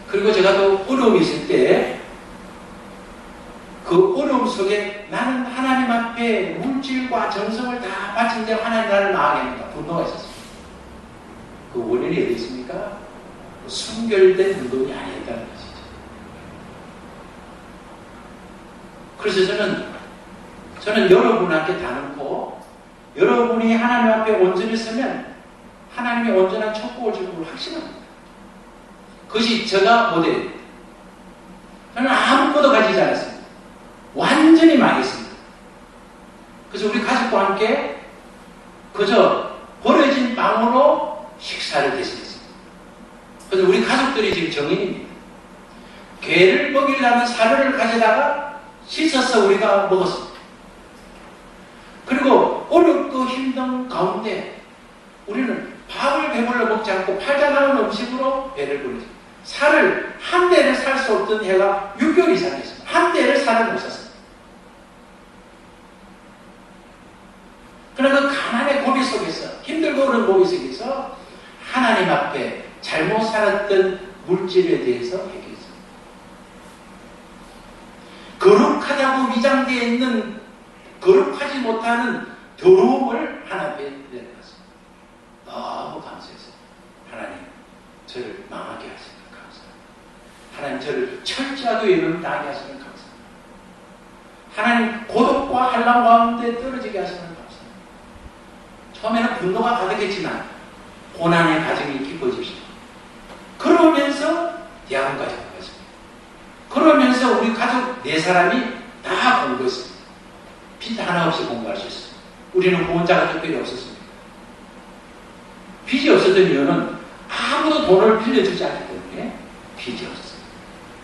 그리고 제가 또 어려움이 있을 때 그 어려움 속에 나는 하나님 앞에 물질과 정성을 다 바치는데 하나님 나를 망하게 합니다. 분노가 있었습니다. 그 원인이 어디 있습니까? 순결된 행동이 아니었다는 것이죠. 그래서 저는 여러분한테 다 놓고 여러분이 하나님 앞에 온전히 서면 하나님이 온전한 축복을 줄 걸 확신합니다. 그것이 제가 모델입니다. 저는 아무것도 가지지 않았습니다. 완전히 망했습니다. 그래서 우리 가족과 함께 그저 버려진 빵으로 식사를 대신했습니다. 그래서 우리 가족들이 지금 정인입니다. 개를 먹이려면 사료를 가져다가 씻어서 우리가 먹었습니다. 그리고 어렵고 힘든 가운데 우리는 밥을 배불러 먹지 않고 팔다 나온 음식으로 배를 불렀습니다. 살을 한 대를 살 수 없던 해가 6개월 이상 됐습니다. 한 대를 살을 못 샀습니다. 그러나 그 가난의 고비 속에서 힘들고 그런 고비 속에서 하나님 앞에 잘못 살았던 물질에 대해서 회개했습니다. 거룩하다고 위장되어 있는 거룩하지 못하는 더러움을 하나님께 내려놨습니다. 너무 감사했어요. 하나님 저를 망하게 하시면 감사합니다. 하나님 저를 철저하게 외면당하게 하시면 감사합니다. 하나님 고독과 한란 가운데 떨어지게 하시면 감사합니다. 처음에는 분노가 가득했지만 고난의 과정이 깊어지시죠. 그러면서 대학원까지 갔습니다. 그러면서 우리 가족 4사람이 다 공부했습니다. 빚 하나 없이 공부할 수 있습니다. 우리는 혼자가 특별히 없었습니다. 빚이 없었던 이유는 아무도 돈을 빌려주지 않기 때문에 빚이 없었습니다.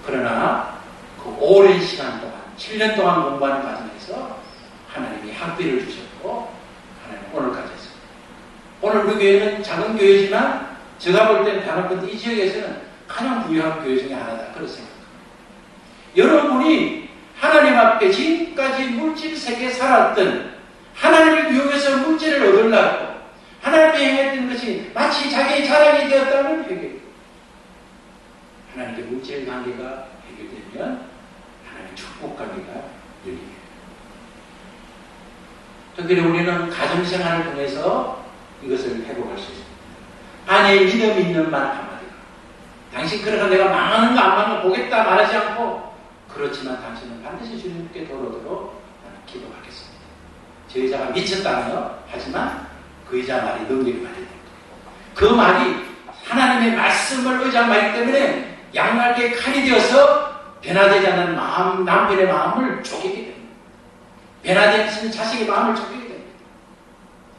그러나 그 오랜 시간 동안 7년 동안 공부하는 과정에서 하나님이 학비를 주셨고 하나님 오늘까지 했습니다. 오늘 우리 교회는 작은 교회지만 제가 볼 때는 다른 이 지역에서는 가장 부유한 교회 중에 하나다. 그렇게 생각합니다. 여러분이 하나님 앞에 지금까지 물질 세계에 살았던 하나님을 이용해서 물질을 얻으려고 하나님께 행했던 것이 마치 자기의 자랑이 되었다는 회개입니다. 하나님께 물질 관계가 해결되면 하나님의 축복 관계가 열립니다. 특별히 우리는 가정생활을 통해서 이것을 회복할 수 있습니다. 아내의 믿음 있는 말 한마디가 당신 그러가 내가 망하는 거 안 망하는 거 보겠다 말하지 않고 그렇지만 당신은 반드시 주님께 돌아오도록 나는 기도하겠습니다. 저 여자가 미쳤다며 하지만 그 여자 말이 능력이 많이 됩니다. 그 말이 하나님의 말씀을 의지한 말이기 때문에 양날개 칼이 되어서 변화되지 않는 마음, 남편의 마음을 쪼개게 됩니다. 변화되지 자식의 마음을 쪼개게 됩니다.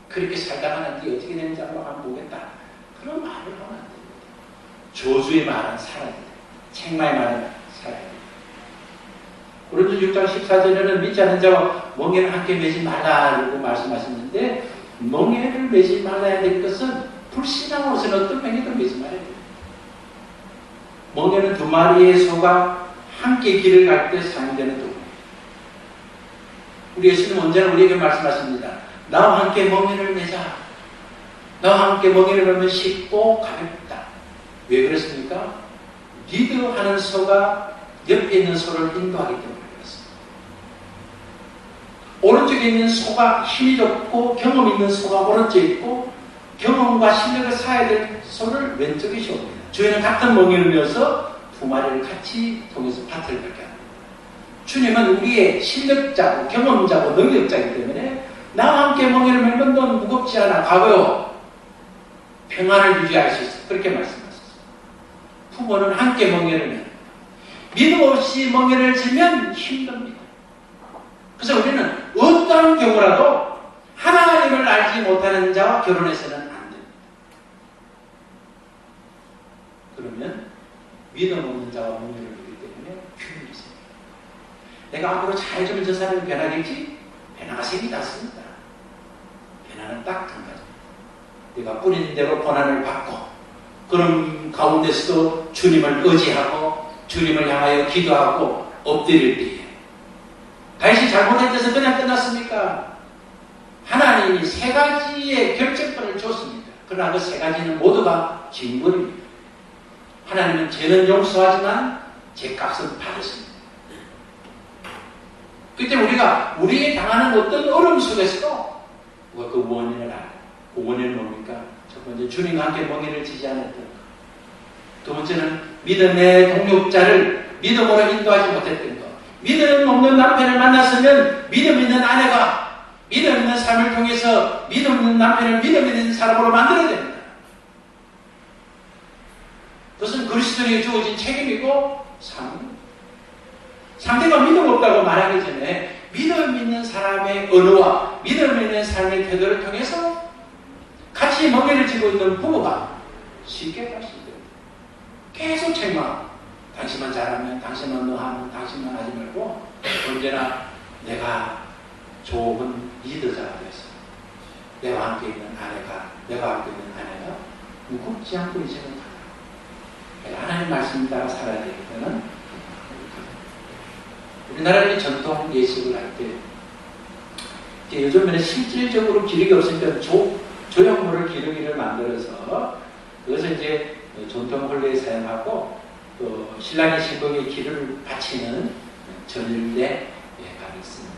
그렇게 살다가 난 뒤에 어떻게 되는지 한번 보겠다. 그런 말을 하면 안 됩니다. 저주의 말은 살아야 됩니다. 책망의 말은 살아야 됩니다. 고린도 6장 14절에는 믿지 않는 자와 멍에를 함께 매지 말라고 말씀하셨는데 멍에를 매지 말아야 될 것은 불신앙으로서는 어떤 멍에도 매지 말아야 됩니다. 멍에는 두 마리의 소가 함께 길을 갈 때 사용되는 도구입니다. 우리 예수님 언제나 우리에게 말씀하십니다. 나와 함께 멍에를 매자. 나와 함께 멍에를 매면 쉽고 가볍다. 왜 그렇습니까? 리드하는 소가 옆에 있는 소를 인도하기 때문에 그렇습니다. 오른쪽에 있는 소가 힘이 좋고 경험 있는 소가 오른쪽에 있고 경험과 실력을 쌓아야 될 소를 왼쪽에 세웁니다. 저희는 같은 멍에를 메어서 두 마리를 같이 통해서 밭을 걷게 합니다. 주님은 우리의 실력자고 경험자고 능력자이기 때문에 나와 함께 멍에를 메면 넌 무겁지 않아 가벼워 평안을 유지할 수 있어. 그렇게 말씀하셨어요. 부모는 함께 멍에를 메는 믿음 없이 멍에를 지면 힘듭니다. 그래서 우리는 어떤 경우라도 하나님을 알지 못하는 자와 결혼해서는 안 됩니다. 그러면 믿음 없는 자와 멍에를 두기 때문에 균일이 생깁니다. 내가 앞으로 잘해주면 저 사람이 변하겠지? 변화가 생기지 않습니다. 변화는 딱 한 가지. 내가 뿌리는 대로 고난을 받고 그런 가운데서도 주님을 의지하고 주님을 향하여 기도하고 엎드릴 때에 다윗이 잘못했어서 그냥 끝났습니까? 하나님이 세 가지의 결정권을 줬습니다. 그러나 그 세 가지는 모두가 징벌입니다. 하나님은 죄는 용서하지만 죄값은 받으십니다. 그때 우리가 우리의 당하는 어떤 어려움 속에서도 우리가 그 원인을 알아요. 그 원인은 뭡니까? 첫 번째, 주님과 함께 멍에를 지지 않았던 것. 두 번째는 믿음의 동력자를 믿음으로 인도하지 못했던 것. 믿음 없는 남편을 만났으면 믿음 있는 아내가 믿음 있는 삶을 통해서 믿음 있는 남편을 믿음 있는 사람으로 만들어야 됩니다. 그것은 그리스도인에게 주어진 책임이고 삶입니다. 상대가 믿음 없다고 말하기 전에 믿음 있는 사람의 언어와 믿음 있는 삶의 태도를 통해서 같이 멍에를 지고 있는 부부가 쉽게 갈 수 있습니다. 계속 책망. 당신만 잘하면, 당신만 너 하면, 당신만 하지 말고 언제나 내가 좋은 리더자가 되어서 내가 함께 있는 아내가, 내가 함께 있는 아내가 무겁지 않고 이제는 가라. 하나님 말씀 따라 살아야 되니까는 우리나라의 전통 예식을 할 때 요즘에는 실질적으로 기록이 없으니까 조형물을 기러기를 만들어서 그것을 이제 전통 혼례에 사용하고 또 신랑의 신부에게 기를 바치는 전례가 있습니다.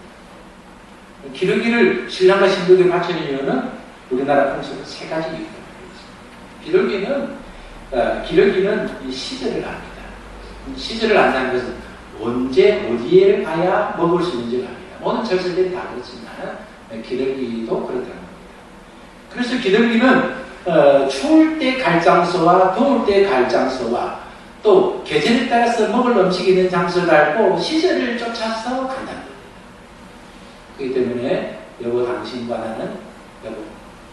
기러기를 신랑과 신부에게 바치는 이유는 우리나라 풍습은 세 가지 이유가 있습니다. 기러기는 시절을 압니다. 시절을 안다는 것은 언제 어디에 가야 먹을 수 있는지를 압니다. 모든 절세들이 다 그렇지만 기러기도 그렇다는 겁니다. 그래서 기러기는 추울 때 갈 장소와 더울 때 갈 장소와 또 계절에 따라서 먹을 음식이 있는 장소를 알고 시절을 쫓아서 간다는 겁니다. 그렇기 때문에 여보 당신과 나는 여보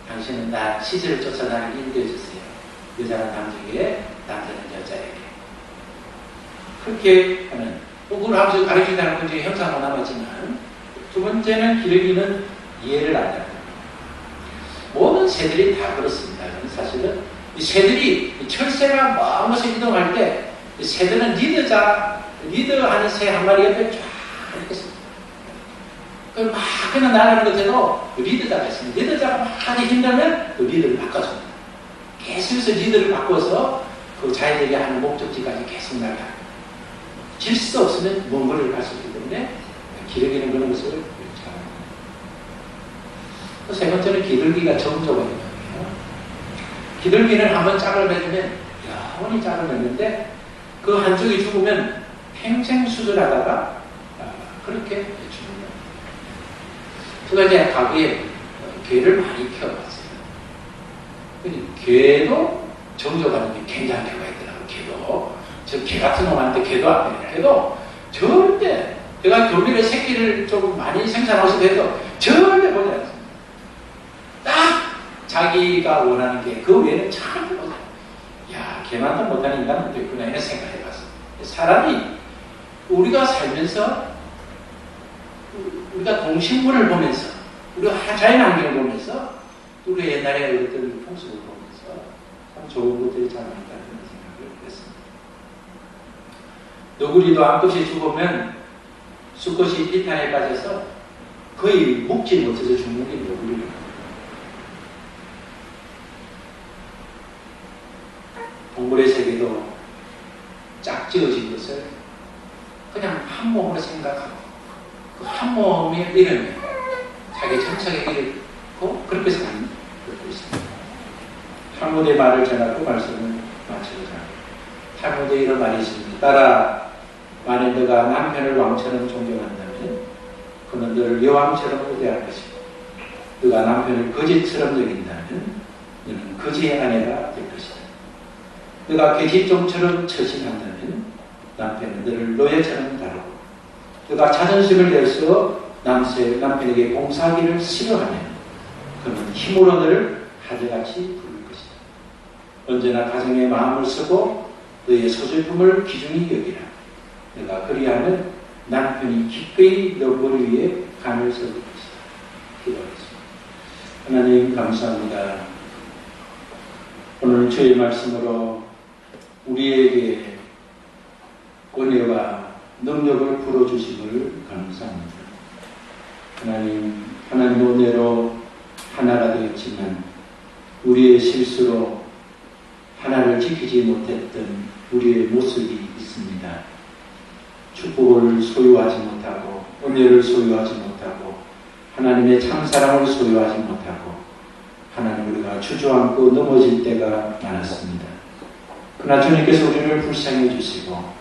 당신은 나 시절을 쫓아 나를 인도해 주세요. 여자는 남자에게 남자는 여자에게 그렇게 하는 그걸 하면서 가르치다는 건 이제 형상으로 남았지만 두 번째는 기러기는 이해를 안다는 겁니다. 모든 새들이 다 그렇습니다. 사실은 이 새들이 철새가 먼 곳에 이동할 때 새들은 리더하는 새 한 마리 옆에 쫙 있겠습니다. 막 그냥 나가는 것에도 그 리더자가 있습니다. 리더자가 막 힘들면 그 리더를 바꿔줍니다. 계속해서 리더를 바꿔서 그 자기들이 하는 목적지까지 계속 나가요. 질서 없으면 먼 거리를 갈 수 있기 때문에 기러기는 그런 것을 잘합니다. 또 세 번째는 기러기가 정조가 있는 거예요. 기러기는 한번 짝을 맺으면 영원히 짝을 맺는데 그 한쪽이 죽으면 평생 수술하다가 그렇게 죽는 거예요. 제가 이제 가게에 개를 많이 키워봤어요. 개도 정조받는 게 굉장히 교가 있더라고요. 개도. 저 개 같은 놈한테 개도 안 되냐. 개도 절대 내가 교미의 새끼를 좀 많이 생산하고서 해도 절대 보지 않습니다. 딱 자기가 원하는 게 그 외에는 절대 보지 않아요. 야, 개만도 못하는 인간도 있구나 이런 생각을 해봤어요. 사람이 우리가 살면서 우리가 동식물을 보면서 우리가 자연환경을 보면서 우리가 옛날에 어떤 풍습을 보면서 참 좋은 것들이 잘 많다는 생각을 했습니다. 너구리도 암컷이 죽으면 수컷이 비탄에 빠져서 거의 먹지 못해서 죽는 게 너구리예요. 동물의 세계도 짝지어진 것을 그냥 한 몸으로 생각하고 그 한 몸의 이름에 자기 정착의 이름고 그렇게 사는 것도 있습니다. 탈무드의 말을 전하고 말씀을 마치고자 합니다. 탈무드에 이런 말이 있습니다. 따라 만일 너가 남편을 왕처럼 존경한다면 그는 너를 여왕처럼 우대할 것이고 너가 남편을 거지처럼 여긴다면 너는 거지의 아내가 될 것이다. 너가 계집종처럼 처신한다면 남편은 너를 노예처럼 다루고 너가 자존심을 내서 남편에게 봉사하기를 싫어하면 그는 힘으로 너를 하드같이 부를 것이다. 언제나 가정에 마음을 쓰고 너의 소질품을 귀중히 여기라. 너가 그리하면 남편이 기꺼이 너 머리 위에 간을 써줄 것이다. 기도하겠습니다. 하나님 감사합니다. 오늘 주의 말씀으로 우리에게 은혜와 능력을 불어주심을 감사합니다. 하나님 은혜로 하나가 되었지만 우리의 실수로 하나를 지키지 못했던 우리의 모습이 있습니다. 축복을 소유하지 못하고 은혜를 소유하지 못하고 하나님의 참사랑을 소유하지 못하고 하나님 우리가 주저앉고 넘어질 때가 많았습니다. 그러나 주님께서 우리를 불쌍히 주시고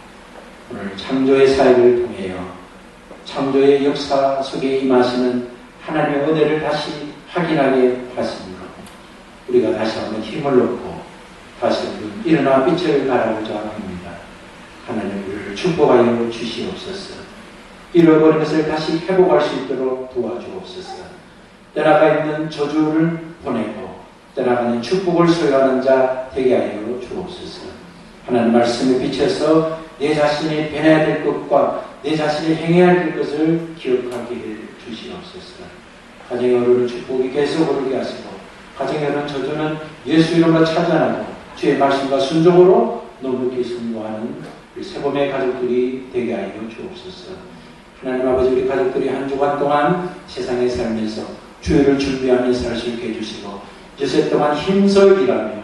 오늘 창조의 사역을 통하여 창조의 역사 속에 임하시는 하나님의 은혜를 다시 확인하게 하십니다. 우리가 다시 한번 힘을 얻고 다시 한번 일어나 빛을 발하고자 합니다. 하나님 우리를 축복하여 주시옵소서. 잃어버린 것을 다시 회복할 수 있도록 도와주옵소서. 떠나가 있는 저주를 보내고 떠나가는 축복을 소유하는 자 되게 하여 주옵소서. 하나님 말씀에 비춰서 내 자신이 변해야 될 것과 내 자신이 행해야 될 것을 기억하게 해 주시옵소서. 가정에 오르는 축복이 계속 오르게 하시고 가정에 오르는 저주는 예수 이름으로 차단하고 주의 말씀과 순종으로 넉넉히 순종하는 우리 새봄의 가족들이 되게 하여 주옵소서. 하나님 아버지 우리 가족들이 한 주간 동안 세상에 살면서 주일을 준비하며 살 수 있게 해주시고 여세 동안 힘써 일하며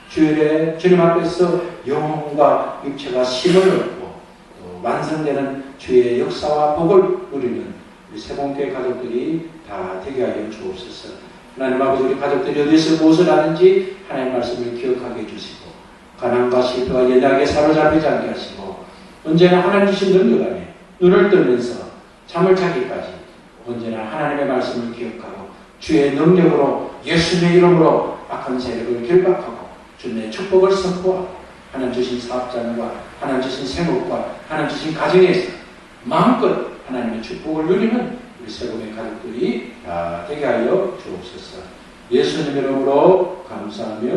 주일에 주님 앞에서 영혼과 육체가 힘을 얻고 또 완성되는 주의 역사와 복을 누리는 우리 새봄교회 가족들이 다 되게 하여 주옵소서. 하나님 아버지 우리 가족들이 어디서 무엇을 하는지 하나님 말씀을 기억하게 해주시고 가난과 실패와 연약에 사로잡히지 않게 하시고 언제나 하나님 주신 능력 안에 눈을 뜨면서 잠을 자기까지 언제나 하나님의 말씀을 기억하고 주의 능력으로 예수님의 이름으로 악한 세력을 결박하고 주님의 축복을 선포하고 하나님 주신 사업장과 하나님 주신 생업과 하나님 주신 가정에서 마음껏 하나님의 축복을 누리는 우리 새봄의 가족들이 다 되게 하여 주옵소서. 예수님 이름으로 감사하며